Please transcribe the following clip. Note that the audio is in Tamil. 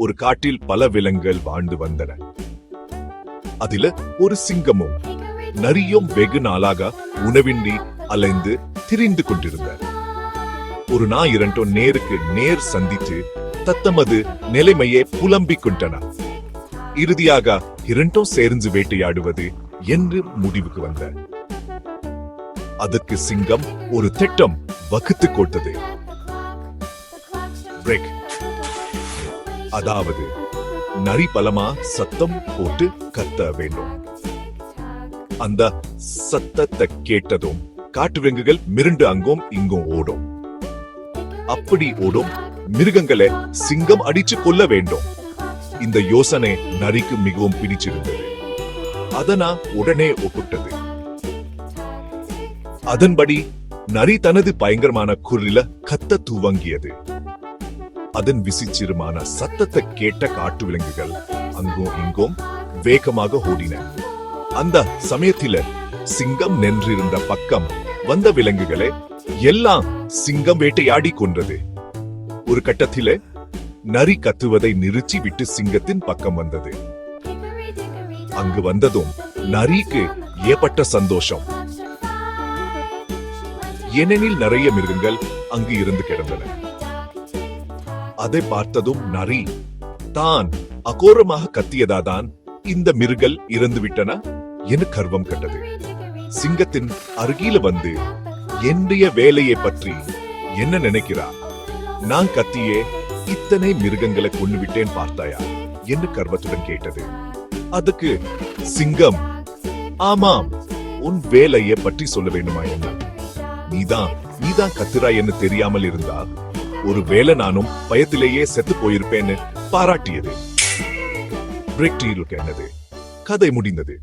ஒரு காட்டில் பல விலங்குகள் வாழ்ந்து வந்தன. அதில ஒரு சிங்கமும் நரியும் வெகு நாளாக உணவின்றி அலைந்து திரிந்து கொண்டிருந்த. ஒரு நாள் இரண்டும் நேருக்கு நேர் சந்தித்து தத்தமது நிலைமையை புலம்பிக் கொண்டன. இறுதியாக இரண்டும் சேர்ந்து வேட்டையாடுவது என்று முடிவுக்கு வந்த. அதற்கு சிங்கம் ஒரு திட்டம் வகுத்துக் கொடுத்தது. அதாவது நரி பலமா சத்தம் போட்டு கத்த வேண்டும். அந்த சத்தத்தை கேட்டதும் காட்டு விலங்குகள் மிருண்டு அங்கும் இங்கும் ஓடும். அப்படி ஓடும் மிருகங்களை சிங்கம் அடிச்சு கொள்ள வேண்டும். இந்த யோசனை நரிக்கு மிகவும் பிடிச்சிருந்தது. அதனா உடனே ஒப்புட்டது. அதன்படி நரி தனது பயங்கரமான குரலில கத்த துவங்கியது. அதன் விசித்திரமான சத்தத்தை கேட்ட காட்டு விலங்குகள் அங்கும் இங்கும் வேகமாக ஓடின. அந்த சமயத்தில சிங்கம் நின்றிருந்த பக்கம் வந்த விலங்குகளை எல்லாம் சிங்கம் வேட்டையாடி கொன்றது. ஒரு கட்டத்தில நரி கத்துவதை நிறுத்தி விட்டு சிங்கத்தின் பக்கம் வந்தது. அங்கு வந்ததும் நரிக்கு ஏற்பட்ட சந்தோஷம். ஏனெனில் நிறைய மிருகங்கள் அங்கு இருந்து கிடந்தன. அதை பார்த்ததும் நரி தான் அகோரமாக கத்தியதாதான் இந்த மிருகங்கள் இறந்து விட்டன என கர்வம் கண்டது. சிங்கத்தின் அருகில வந்து என்னுடைய வேலையை பற்றி என்ன நினைக்கிறார்? நான் கத்தியே இத்தனை மிருகங்களை கொண்டு விட்டேன் பார்த்தாயா என்று கர்வத்துடன் கேட்டது. அதுக்கு சிங்கம், ஆமாம், உன் வேலையை பற்றி சொல்ல வேண்டுமா என்ன? நீதான் கத்துரா என்று தெரியாமல் இருந்தா ஒரு வேலை நானும் பயத்திலேயே செத்து போயிருப்பேன்னு பாராட்டியது. என்னது கதை முடிந்தது.